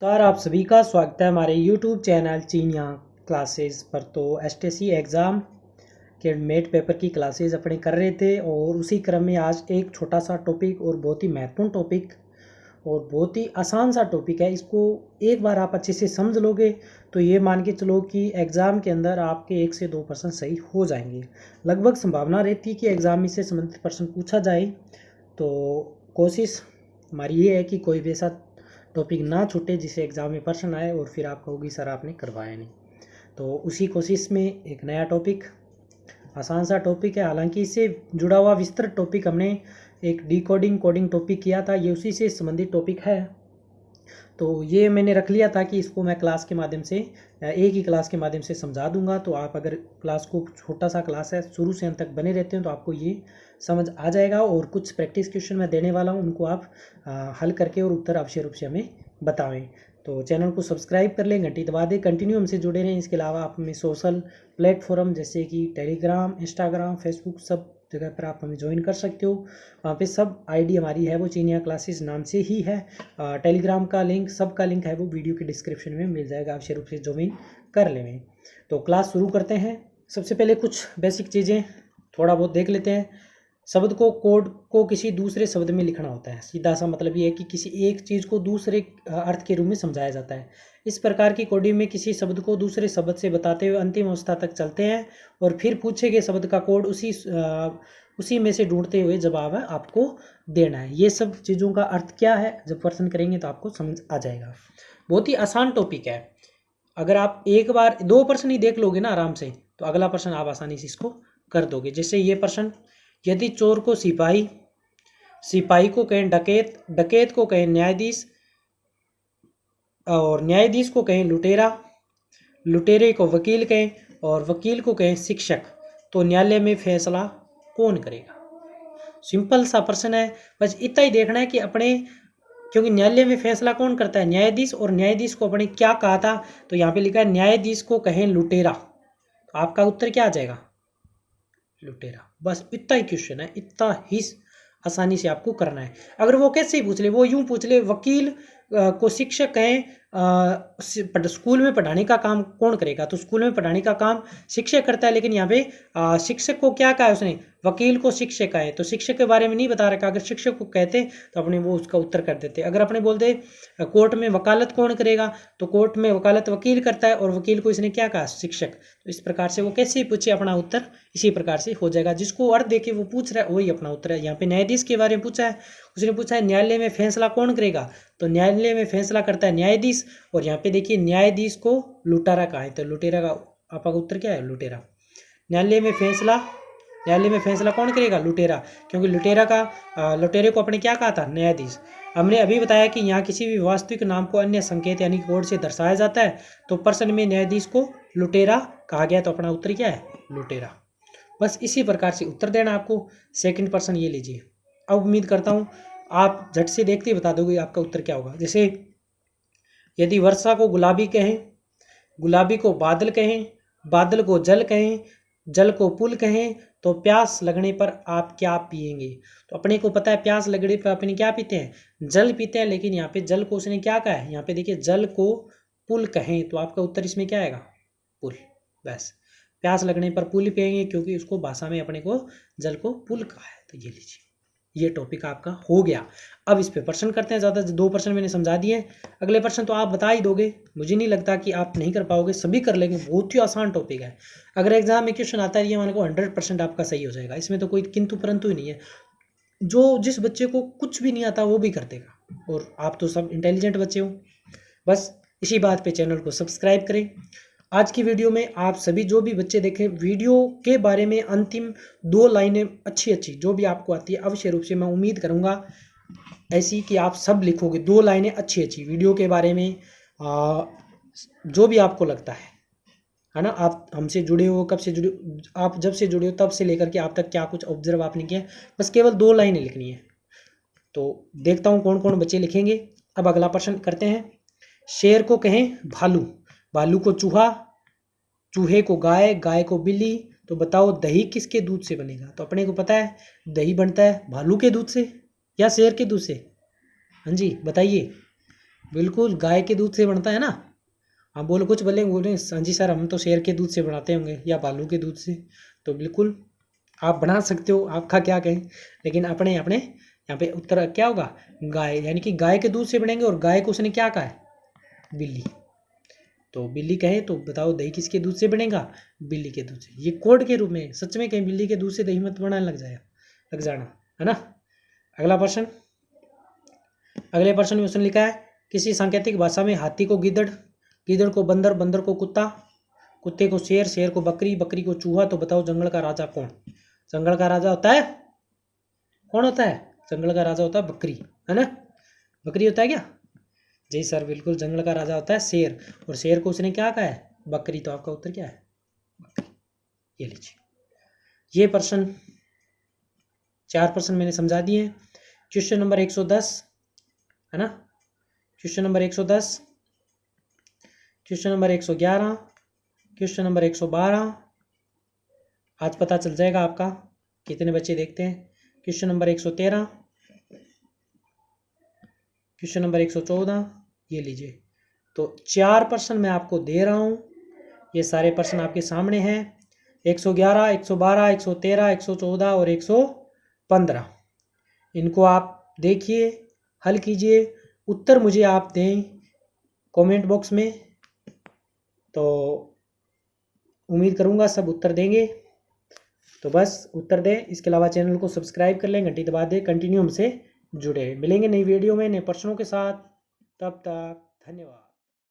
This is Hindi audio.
नमस्कार, आप सभी का स्वागत है हमारे YouTube चैनल चीनिया क्लासेस पर। तो एसटीसी एग्ज़ाम के मेट पेपर की क्लासेस अपने कर रहे थे और उसी क्रम में आज एक छोटा सा टॉपिक और बहुत ही महत्वपूर्ण टॉपिक और बहुत ही आसान सा टॉपिक है। इसको एक बार आप अच्छे से समझ लोगे तो ये मान के चलो कि एग्ज़ाम के अंदर आपके 1 से 2% सही हो जाएंगे। लगभग संभावना रहती है कि एग्ज़ाम में से संबंधित प्रश्न पूछा जाए। तो कोशिश हमारी ये है कि कोई भी ऐसा टॉपिक ना छूटे जिसे एग्ज़ाम में प्रश्न आए और फिर आप कहोगी सर आपने करवाया नहीं। तो उसी कोशिश में एक नया टॉपिक, आसान सा टॉपिक है। हालांकि इससे जुड़ा हुआ विस्तृत टॉपिक हमने एक डिकोडिंग कोडिंग टॉपिक किया था, ये उसी से संबंधित टॉपिक है। तो ये मैंने रख लिया था कि इसको मैं क्लास के माध्यम से, एक ही क्लास के माध्यम से समझा दूंगा। तो आप अगर क्लास को, छोटा सा क्लास है, शुरू से अंत तक बने रहते हैं तो आपको ये समझ आ जाएगा। और कुछ प्रैक्टिस क्वेश्चन मैं देने वाला हूँ, उनको आप हल करके और उत्तर अवश्य रूप से हमें बतावें। तो चैनल को सब्सक्राइब कर लें, घंटी दबा दें, कंटिन्यू हमसे जुड़े रहें। इसके अलावा आप हमें सोशल प्लेटफॉर्म जैसे कि टेलीग्राम, इंस्टाग्राम, फेसबुक, सब जगह पर आप हमें ज्वाइन कर सकते हो। वहाँ पे सब आईडी हमारी है वो चीनिया क्लासेस नाम से ही है। टेलीग्राम का लिंक, सबका लिंक है वो वीडियो के डिस्क्रिप्शन में मिल जाएगा, अवश्य रूप से ज्वाइन कर लें। तो क्लास शुरू करते हैं। सबसे पहले कुछ बेसिक चीज़ें थोड़ा बहुत देख लेते हैं। शब्द को, कोड को किसी दूसरे शब्द में लिखना होता है। सीधा सा मतलब ये है कि किसी एक चीज़ को दूसरे अर्थ के रूप में समझाया जाता है। इस प्रकार की कोडिंग में किसी शब्द को दूसरे शब्द से बताते हुए अंतिम अवस्था तक चलते हैं और फिर पूछे गए शब्द का कोड उसी में से ढूंढते हुए जवाब है आपको देना है। ये सब चीज़ों का अर्थ क्या है जब प्रश्न करेंगे तो आपको समझ आ जाएगा। बहुत ही आसान टॉपिक है। अगर आप एक बार 2 प्रश्न ही देख लोगे ना आराम से, तो अगला प्रश्न आप आसानी से इसको कर दोगे। जैसे ये प्रश्न, यदि चोर को सिपाही, सिपाही को कहें डकैत, डकैत को कहें न्यायाधीश और न्यायाधीश को कहें लुटेरा, लुटेरे को वकील कहें और वकील को कहें शिक्षक, तो न्यायालय में फैसला कौन करेगा? सिंपल सा प्रश्न है, बस इतना ही देखना है कि अपने, क्योंकि न्यायालय में फैसला कौन करता है? न्यायाधीश। और न्यायाधीश को अपने क्या कहा था? तो यहाँ पे लिखा है न्यायाधीश को कहें लुटेरा। तो आपका उत्तर क्या आ जाएगा? लुटेरा। बस इतना ही क्वेश्चन है, इतना ही आसानी से आपको करना है। अगर वो कैसे ही पूछ ले, वो यूं पूछ ले, वकील को शिक्षक कहें, स्कूल में पढ़ाने का काम कौन करेगा? तो स्कूल में पढ़ाने का काम शिक्षक करता है, लेकिन यहाँ पे शिक्षक को क्या कहा है उसने? वकील को शिक्षक कहा है, तो शिक्षक के बारे में नहीं बता रखा। अगर शिक्षक को कहते तो अपने वो उसका उत्तर कर देते। अगर अपने बोलते कोर्ट में वकालत कौन करेगा, तो कोर्ट में वकालत वकील करता है और वकील को इसने क्या कहा? शिक्षक। तो इस प्रकार से वो कैसे पूछे, अपना उत्तर इसी प्रकार से हो जाएगा। जिसको अर्थ देके वो पूछ रहा है वही अपना उत्तर है। यहाँ पे न्यायाधीश के बारे में पूछा है, उसने पूछा है न्यायालय में फैसला कौन करेगा, तो न्यायालय में फैसला करता है न्यायाधीश। और यहाँ पे देखिए न्यायाधीश को लुटेरा कहा है, तो लुटेरा का आपका उत्तर क्या है? लुटेरा। न्यायालय में फैसला कौन करेगा? लुटेरा। क्योंकि लुटेरे को अपने क्या कहा था? न्यायाधीश। हमने अभी बताया कि यहाँ किसी भी वास्तविक नाम को अन्य संकेत यानी कोड से दर्शाया जाता है, तो प्रश्न में न्यायाधीश को लुटेरा कहा गया, तो अपना उत्तर क्या है? लुटेरा। बस इसी प्रकार से उत्तर देना आपको। सेकंड पर्सन ये लीजिए। अब उम्मीद करता हूँ आप झट से देखते ही बता दोगे आपका उत्तर क्या होगा। जैसे यदि वर्षा को गुलाबी कहें, गुलाबी को बादल कहें, बादल को जल कहें, जल को पुल कहें, तो प्यास लगने पर आप क्या पिएंगे? तो अपने को पता है प्यास लगने पर अपने क्या पीते हैं? जल पीते हैं। लेकिन यहाँ पे जल को उसने क्या कहा है? यहाँ पे देखिए जल को पुल कहें, तो आपका उत्तर इसमें क्या आएगा? पुल। बस प्यास लगने पर पुल पिएंगे, क्योंकि उसको भाषा में अपने को जल को पुल कहा है। तो ये लीजिए, ये टॉपिक आपका हो गया। अब इस पे प्रश्न करते हैं। ज़्यादा 2 प्रश्न मैंने समझा दिए। अगले प्रश्न तो आप बता ही दोगे, मुझे नहीं लगता कि आप नहीं कर पाओगे, सभी कर लेंगे। बहुत ही आसान टॉपिक है। अगर एग्जाम में क्वेश्चन आता है ये मान को 100% आपका सही हो जाएगा। इसमें तो कोई किंतु परंतु ही नहीं है। जिस बच्चे को कुछ भी नहीं आता वो भी कर देगा, और आप तो सब इंटेलिजेंट बच्चे हो। बस इसी बात पे चैनल को सब्सक्राइब करें। आज की वीडियो में आप सभी जो भी बच्चे देखें, वीडियो के बारे में अंतिम 2 लाइनें अच्छी जो भी आपको आती है, अवश्य रूप से मैं उम्मीद करूंगा ऐसी कि आप सब लिखोगे 2 लाइनें अच्छी वीडियो के बारे में। जो भी आपको लगता है ना। आप हमसे जुड़े हो, कब से जुड़े, आप जब से जुड़े हो तब से लेकर के आप तक क्या कुछ ऑब्जर्व आपने किया, बस केवल 2 लाइनें लिखनी है। तो देखता हूँ कौन कौन बच्चे लिखेंगे। अब अगला प्रश्न करते हैं। शेर को कहें भालू, भालू को चूहा, चूहे को गाय, गाय को बिल्ली, तो बताओ दही किसके दूध से बनेगा? तो अपने को पता है दही बनता है भालू के दूध से या शेर के दूध से? हाँ जी बताइए। बिल्कुल गाय के दूध से बनता है ना। हाँ बोलो, कुछ बोले हाँ जी सर हम तो शेर के दूध से बनाते होंगे या भालू के दूध से। तो बिल्कुल आप बना सकते हो, आपका क्या कहें, लेकिन अपने अपने यहाँ पे उत्तर क्या होगा, गाय, यानी कि गाय के दूध से बनेंगे। और गाय को उसने क्या कहा है, बिल्ली। तो बिल्ली कहे तो बताओ दही किसके दूध से बनेगा, बिल्ली के दूध से। ये कोड के रूप में, सच में कहीं बिल्ली के दूध से दही मत बनाने लग जाना, है ना। अगला प्रश्न, अगले प्रश्न में उसने लिखा है किसी सांकेतिक भाषा में हाथी को गिद्धड़, गिद्धड़ को बंदर, बंदर को कुत्ता, कुत्ते को शेर, शेर को बकरी, बकरी को चूहा। तो बताओ जंगल का राजा कौन। जंगल का राजा होता है, कौन होता है, जंगल का राजा होता है बकरी, है ना। बकरी होता है क्या, जी सर बिल्कुल, जंगल का राजा होता है शेर। और शेर को उसने क्या कहा है, बकरी। तो आपका उत्तर क्या है, बकरी। ये लीजिए, ये प्रश्न 4 प्रश्न मैंने समझा दिए। क्वेश्चन नंबर 110 है ना, question number 110, question number 111, question number 112। आज पता चल जाएगा आपका कितने बच्चे देखते हैं। Question number 113, question number 114। ये लीजिए, तो 4 प्रश्न मैं आपको दे रहा हूँ, ये सारे प्रश्न आपके सामने हैं। 111, 112, 113, 114 और 115। इनको आप देखिए, हल कीजिए, उत्तर मुझे आप दें कमेंट बॉक्स में। तो उम्मीद करूँगा सब उत्तर देंगे। तो बस उत्तर दें, इसके अलावा चैनल को सब्सक्राइब कर लें, घंटी दबा दें, कंटिन्यू हमसे जुड़े। मिलेंगे नई वीडियो में नए प्रश्नों के साथ, तब तक धन्यवाद।